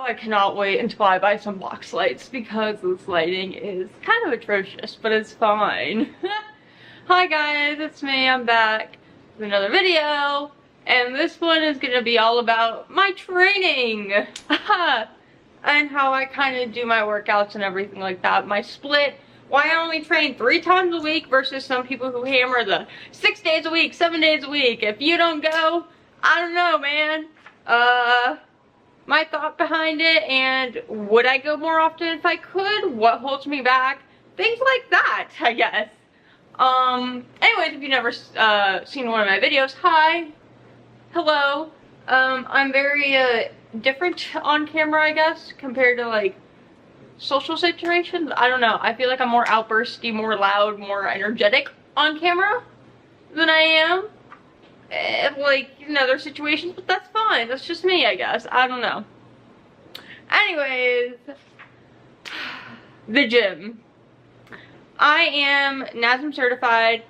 I cannot wait until I buy some box lights because this lighting is kind of atrocious, but it's fine. Hi guys, it's me, I'm back with another video, and this one is gonna be all about my training and how I kind of do my workouts and everything like that. My split, why I only train 3 times a week versus some people who hammer the 6 days a week, 7 days a week. If you don't go, I don't know, man. My thought behind it, and would I go more often if I could? What holds me back? Things like that, I guess. Anyways, if you've never seen one of my videos, hi, hello. I'm very different on camera, I guess, compared to like social situations. I don't know. I feel like I'm more outbursty, more loud, more energetic on camera than I am like in other situations, but that's fine. That's just me, I guess. I don't know. Anyways, the gym. I am NASM certified,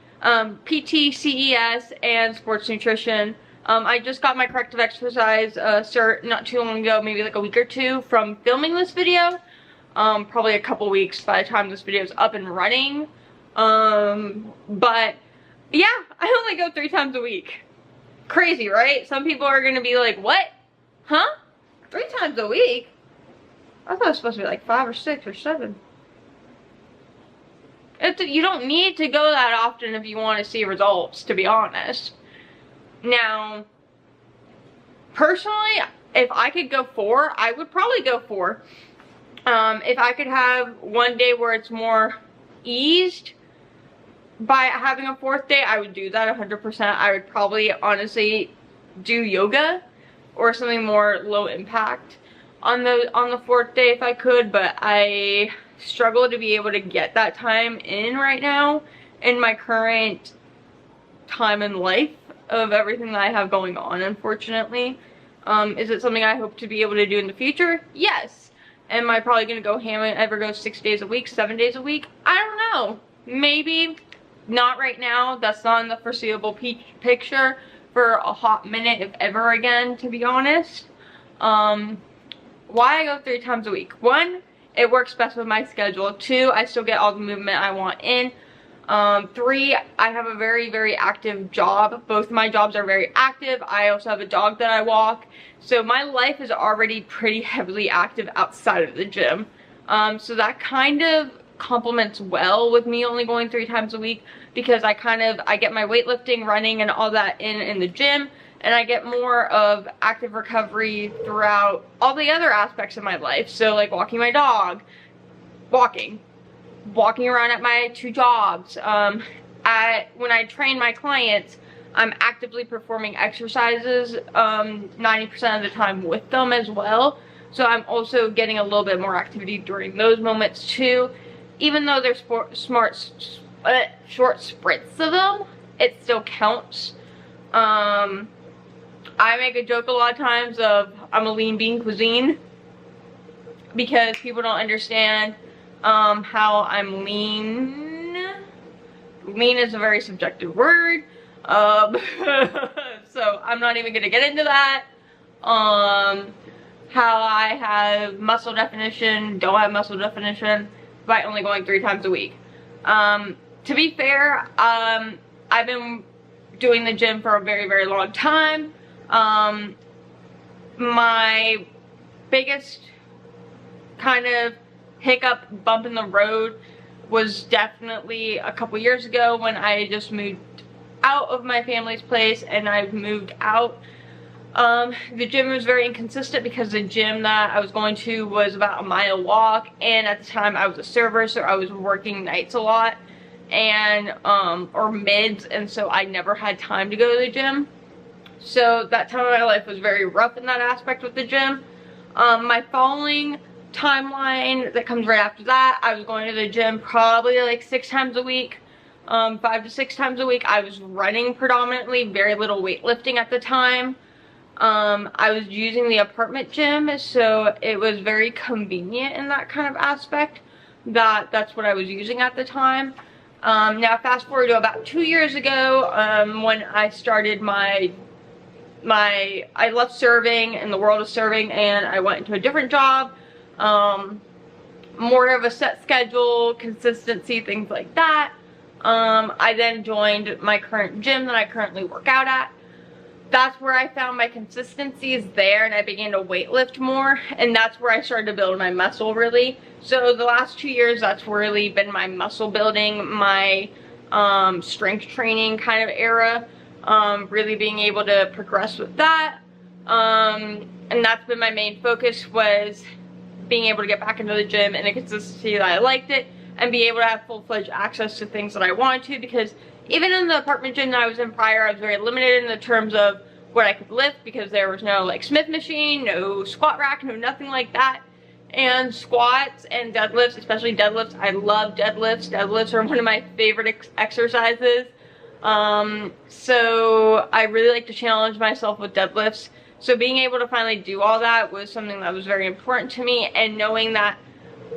PT, CES, and sports nutrition. I just got my corrective exercise cert not too long ago, maybe like a week or two from filming this video. Probably a couple weeks by the time this video is up and running. But yeah, I only go 3 times a week. Crazy, right? Some people are gonna be like, what? Huh? 3 times a week? I thought it was supposed to be like 5 or 6 or 7. You don't need to go that often if you want to see results, to be honest. Now, personally, if I could go 4, I would probably go 4. If I could have one day where it's more eased by having a 4th day, I would do that 100%. I would probably honestly do yoga or something more low impact on the 4th day if I could, but I struggle to be able to get that time in right now in my current time in life of everything that I have going on, unfortunately. Is it something I hope to be able to do in the future? Yes. Am I probably gonna go ham and ever go 6 days a week, 7 days a week? I don't know. Maybe. Not right now. That's not in the foreseeable picture for a hot minute, if ever again, to be honest. Why I go 3 times a week? 1, it works best with my schedule. 2, I still get all the movement I want in. 3, I have a very, very active job. Both my jobs are very active. I also have a dog that I walk. So my life is already pretty heavily active outside of the gym. So that kind of complements well with me only going 3 times a week, because I get my weightlifting, running, and all that in the gym, and I get more of active recovery throughout all the other aspects of my life. So like walking my dog, walking around at my 2 jobs. When I train my clients, I'm actively performing exercises 90% of the time with them as well. So I'm also getting a little bit more activity during those moments too. Even though they're short sprints of them, it still counts. I make a joke a lot of times of I'm a lean bean Cusine, because people don't understand how I'm lean. Lean is a very subjective word, so I'm not even gonna get into that. How I have muscle definition, don't have muscle definition by only going 3 times a week. To be fair, I've been doing the gym for a very, very long time. My biggest kind of hiccup, bump in the road, was definitely a couple years ago when I just moved out of my family's place and I've moved out. The gym was very inconsistent because the gym that I was going to was about a mile walk, and at the time I was a server, so I was working nights a lot and or mids, and so I never had time to go to the gym. So that time of my life was very rough in that aspect with the gym. My following timeline that comes right after that, I was going to the gym probably like 6 times a week, 5 to 6 times a week. I was running predominantly, very little weightlifting at the time. I was using the apartment gym, so it was very convenient in that kind of aspect. That's what I was using at the time. Now fast forward to about 2 years ago, when I started my I left serving in the world of serving and I went into a different job. More of a set schedule, consistency, things like that. I then joined my current gym that I currently work out at. That's where I found my consistency is there, and I began to weight lift more, and that's where I started to build my muscle really. So the last 2 years, that's really been my muscle building, my strength training kind of era, really being able to progress with that. And that's been my main focus, was being able to get back into the gym in a consistency that I liked it, and be able to have full-fledged access to things that I wanted to, because even in the apartment gym that I was in prior, I was very limited in the terms of what I could lift, because there was no like Smith machine, no squat rack, no nothing like that. And squats and deadlifts, especially deadlifts, I love deadlifts. Deadlifts are one of my favorite exercises. So I really like to challenge myself with deadlifts. So being able to finally do all that was something that was very important to me, and knowing that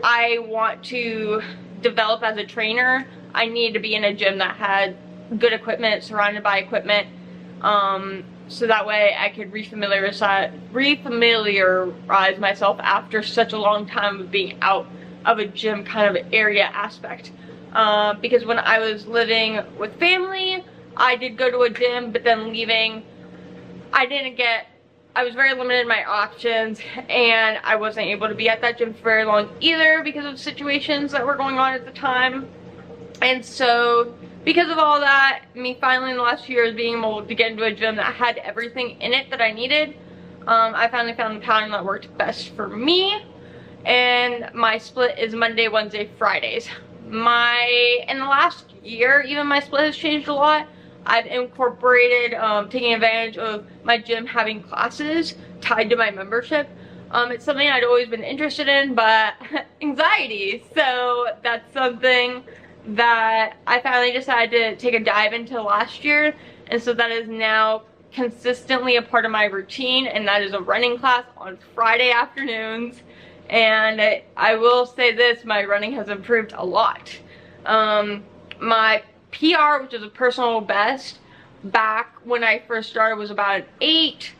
I want to develop as a trainer, I needed to be in a gym that had good equipment, surrounded by equipment, so that way I could refamiliarize myself after such a long time of being out of a gym kind of area aspect. Because when I was living with family, I did go to a gym, but then leaving, I was very limited in my options, and I wasn't able to be at that gym for very long either because of situations that were going on at the time. And so because of all that, me finally in the last few years being able to get into a gym that had everything in it that I needed, I finally found the pattern that worked best for me. And my split is Monday, Wednesday, Fridays. In the last year, even my split has changed a lot. I've incorporated taking advantage of my gym having classes tied to my membership. It's something I'd always been interested in, but anxiety. So that's something that I finally decided to take a dive into last year. And so that is now consistently a part of my routine, and that is a running class on Friday afternoons. And I will say this, my running has improved a lot. My PR, which is a personal best, back when I first started was about an 8.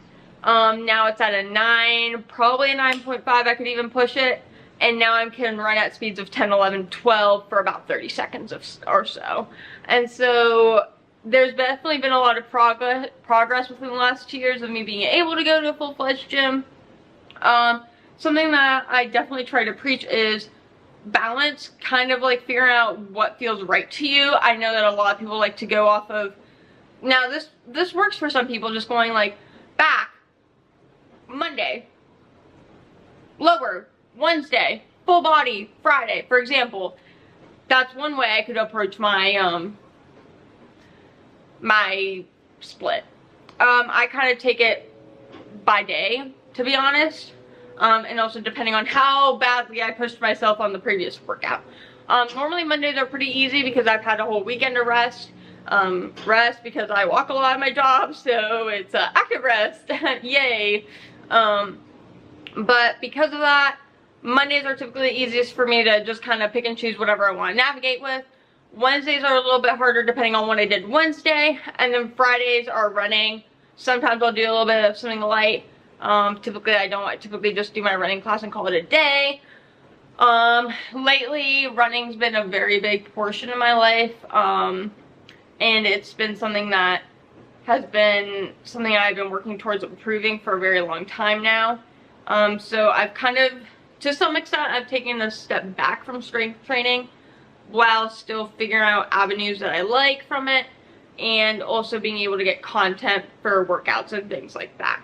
Now it's at a 9, probably a 9.5. I could even push it. And now I can run at speeds of 10, 11, 12 for about 30 seconds or so. And so there's definitely been a lot of progress within the last 2 years of me being able to go to a full-fledged gym. Something that I definitely try to preach is balance, kind of like figuring out what feels right to you. I know that a lot of people like to go off of, now this works for some people, just going like back Monday, lower Wednesday, full body Friday, for example. That's one way I could approach my my split. I kind of take it by day, to be honest, and also depending on how badly I pushed myself on the previous workout. Normally Mondays are pretty easy because I've had a whole weekend to rest. Because I walk a lot of my job, so it's active rest. Yay. But because of that, Mondays are typically the easiest for me to just kind of pick and choose whatever I want to navigate with. Wednesdays are a little bit harder depending on what I did Wednesday. And then Fridays are running. Sometimes I'll do a little bit of something light. Typically I don't. I typically just do my running class and call it a day. Lately, running's been a very big portion of my life. And it's been something that has been something I've been working towards improving for a very long time now. So I've kind of, to some extent, I've taken a step back from strength training while still figuring out avenues that I like from it, and also being able to get content for workouts and things like that.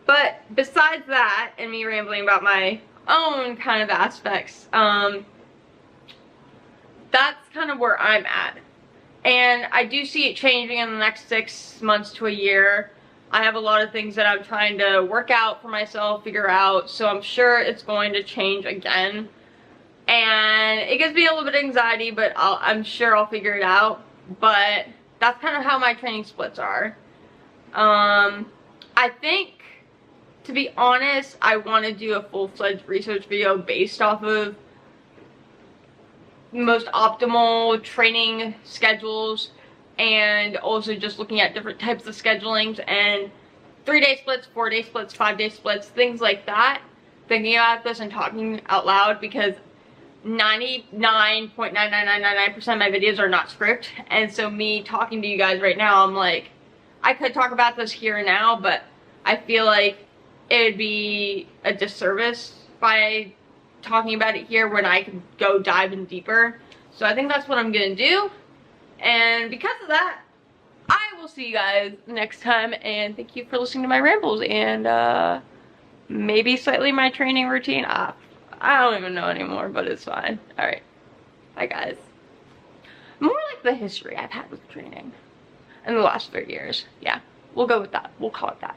But besides that, and me rambling about my own kind of aspects, that's kind of where I'm at. And I do see it changing in the next 6 months to a year. I have a lot of things that I'm trying to work out for myself, figure out, so I'm sure it's going to change again. And it gives me a little bit of anxiety, but I'm sure I'll figure it out. But that's kind of how my training splits are. I think, to be honest, I want to do a full-fledged research video based off of most optimal training schedules and also just looking at different types of schedulings and 3-day splits, 4-day splits, 5-day splits, things like that. Thinking about this and talking out loud, because 99.99999% of my videos are not script, and so me talking to you guys right now, I'm like, I could talk about this here and now, but I feel like it would be a disservice by talking about it here when I could go dive in deeper. So I think that's what I'm gonna do, and because of that, I will see you guys next time, and thank you for listening to my rambles and maybe slightly my training routine. I don't even know anymore, but it's fine. All right, bye guys. More like the history I've had with training in the last 3 years. Yeah, we'll go with that. We'll call it that.